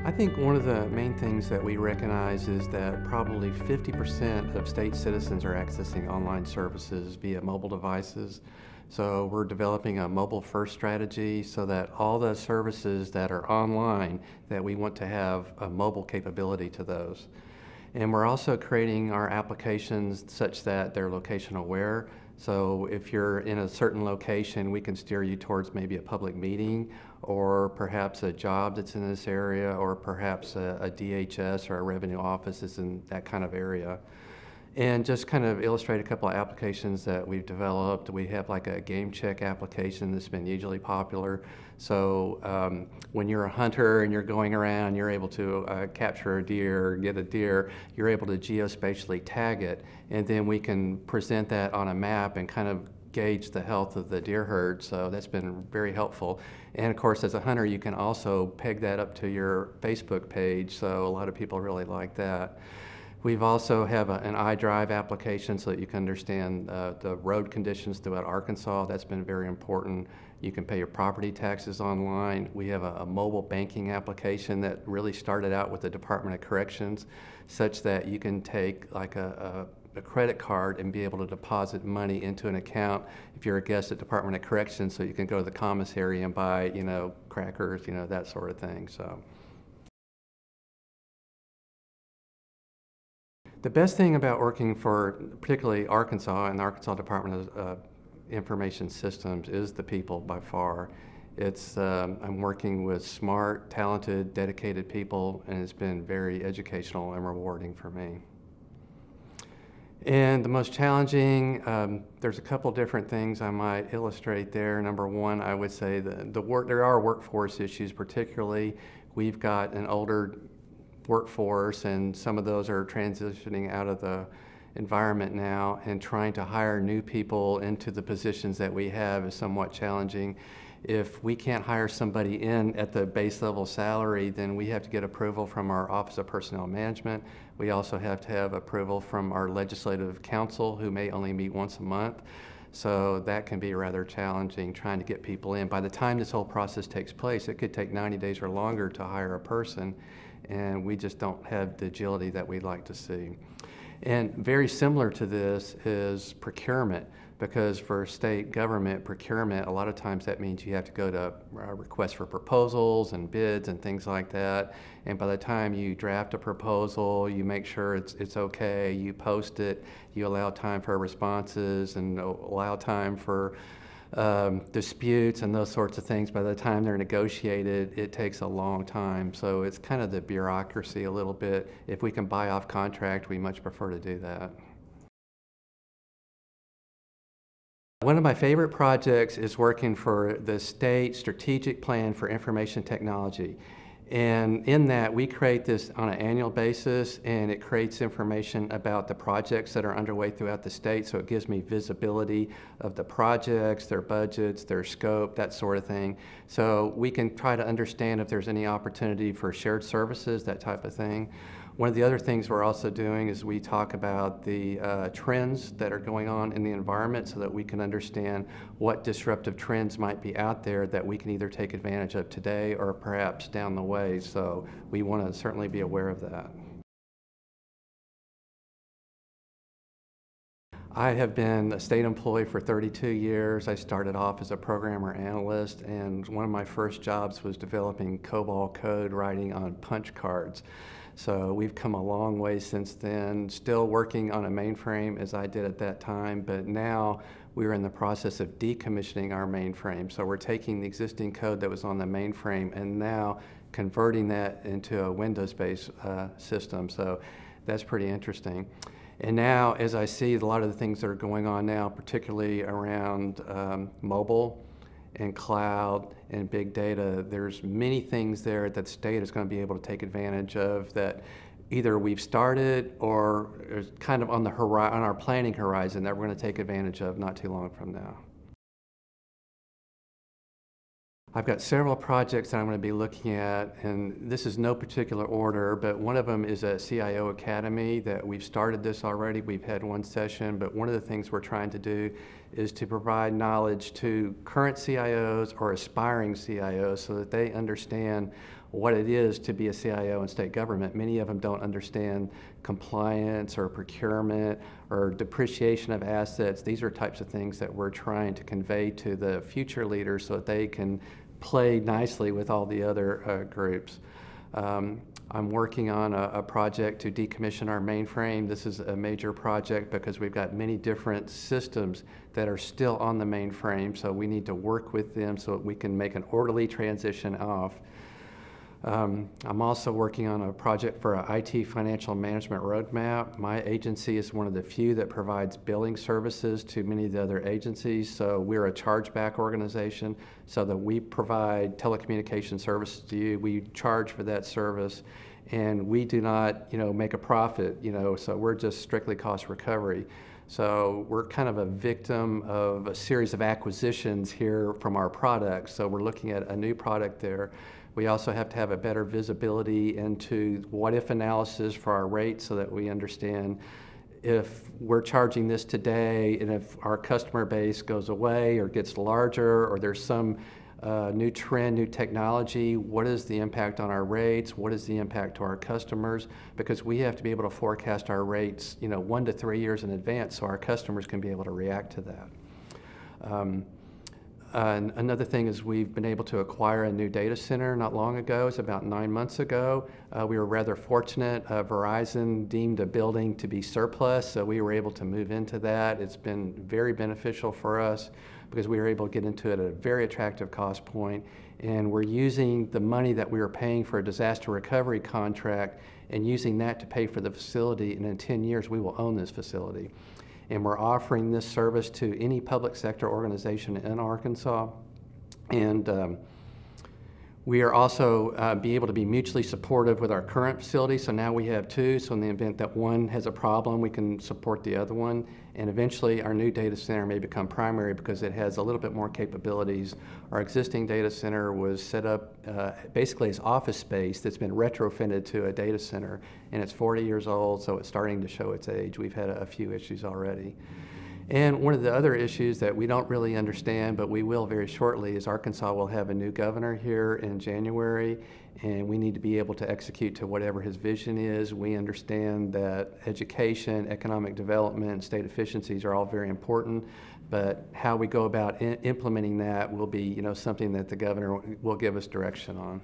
I think one of the main things that we recognize is that probably 50% of state citizens are accessing online services via mobile devices. So we're developing a mobile first strategy so that all the services that are online, that we want to have a mobile capability to those. And we're also creating our applications such that they're location aware. So if you're in a certain location, we can steer you towards maybe a public meeting or perhaps a job that's in this area, or perhaps a DHS or a revenue office is in that kind of area. And just kind of illustrate a couple of applications that we've developed. We have like a game check application that's been hugely popular. So when you're a hunter and you're going around, you're able to capture a deer, or get a deer, you're able to geospatially tag it, and then we can present that on a map and kind of gauge the health of the deer herd. So that's been very helpful. And of course, as a hunter, you can also peg that up to your Facebook page. So a lot of people really like that. We've also have an iDrive application so that you can understand the road conditions throughout Arkansas. That's been very important. You can pay your property taxes online. We have a mobile banking application that really started out with the Department of Corrections, such that you can take like a credit card and be able to deposit money into an account if you're a guest at Department of Corrections, so you can go to the commissary and buy, crackers, that sort of thing. So. The best thing about working for particularly Arkansas and the Arkansas Department of Information Systems is the people by far. I'm working with smart, talented, dedicated people, and it's been very educational and rewarding for me. And the most challenging, there's a couple different things I might illustrate there. Number one, I would say there are workforce issues. Particularly, we've got an older workforce, and some of those are transitioning out of the environment now, and trying to hire new people into the positions that we have is somewhat challenging. If we can't hire somebody in at the base level salary, then we have to get approval from our Office of Personnel Management. We also have to have approval from our Legislative Council, who may only meet once a month. So that can be rather challenging, trying to get people in. By the time this whole process takes place, it could take 90 days or longer to hire a person, and we just don't have the agility that we'd like to see. And very similar to this is procurement, because for state government procurement, a lot of times that means you have to go to requests for proposals and bids and things like that. And by the time you draft a proposal, you make sure it's okay, you post it, you allow time for responses and allow time for disputes and those sorts of things. By the time they're negotiated, it takes a long time. So it's kind of the bureaucracy a little bit. If we can buy off contract, we much prefer to do that. One of my favorite projects is working for the State Strategic Plan for Information Technology. And in that, we create this on an annual basis, and it creates information about the projects that are underway throughout the state. So it gives me visibility of the projects, their budgets, their scope, that sort of thing. So we can try to understand if there's any opportunity for shared services, that type of thing. One of the other things we're also doing is we talk about the trends that are going on in the environment, so that we can understand what disruptive trends might be out there that we can either take advantage of today or perhaps down the way. So we want to certainly be aware of that. I have been a state employee for 32 years. I started off as a programmer analyst, and one of my first jobs was developing COBOL code writing on punch cards. So we've come a long way since then, still working on a mainframe as I did at that time, but now we're in the process of decommissioning our mainframe. So we're taking the existing code that was on the mainframe and now converting that into a Windows-based system. So that's pretty interesting. And now, as I see a lot of the things that are going on now, particularly around mobile and cloud and big data, there's many things there that the state is going to be able to take advantage of that either we've started or is kind of on our planning horizon that we're going to take advantage of not too long from now. I've got several projects that I'm going to be looking at, and this is no particular order, but one of them is a CIO Academy that we've started this already. We've had one session, but one of the things we're trying to do is to provide knowledge to current CIOs or aspiring CIOs so that they understand what it is to be a CIO in state government. Many of them don't understand compliance or procurement or depreciation of assets. These are types of things that we're trying to convey to the future leaders so that they can play nicely with all the other groups. I'm working on a project to decommission our mainframe. This is a major project because we've got many different systems that are still on the mainframe, so we need to work with them so that we can make an orderly transition off. I'm also working on a project for an IT financial management roadmap. My agency is one of the few that provides billing services to many of the other agencies, so we're a chargeback organization, so that we provide telecommunication services to you. We charge for that service, and we do not, make a profit, so we're just strictly cost recovery. So we're kind of a victim of a series of acquisitions here from our products, so we're looking at a new product there. We also have to have a better visibility into what-if analysis for our rates so that we understand if we're charging this today and if our customer base goes away or gets larger or there's some new trend, new technology, what is the impact on our rates? What is the impact to our customers? Because we have to be able to forecast our rates 1 to 3 years in advance so our customers can be able to react to that. Another thing is we've been able to acquire a new data center not long ago. It's about 9 months ago. We were rather fortunate. Verizon deemed a building to be surplus, so we were able to move into that. It's been very beneficial for us because we were able to get into it at a very attractive cost point. And we're using the money that we were paying for a disaster recovery contract and using that to pay for the facility. And in 10 years, we will own this facility. And we're offering this service to any public sector organization in Arkansas. And we are also be able to be mutually supportive with our current facility. So now we have two, so in the event that one has a problem, we can support the other one. And eventually our new data center may become primary because it has a little bit more capabilities. Our existing data center was set up basically as office space that's been retrofitted to a data center, and it's 40 years old, so it's starting to show its age. We've had a few issues already. And one of the other issues that we don't really understand, but we will very shortly, is Arkansas will have a new governor here in January, and we need to be able to execute to whatever his vision is. We understand that education, economic development, state efficiencies are all very important, but how we go about implementing that will be, something that the governor will give us direction on.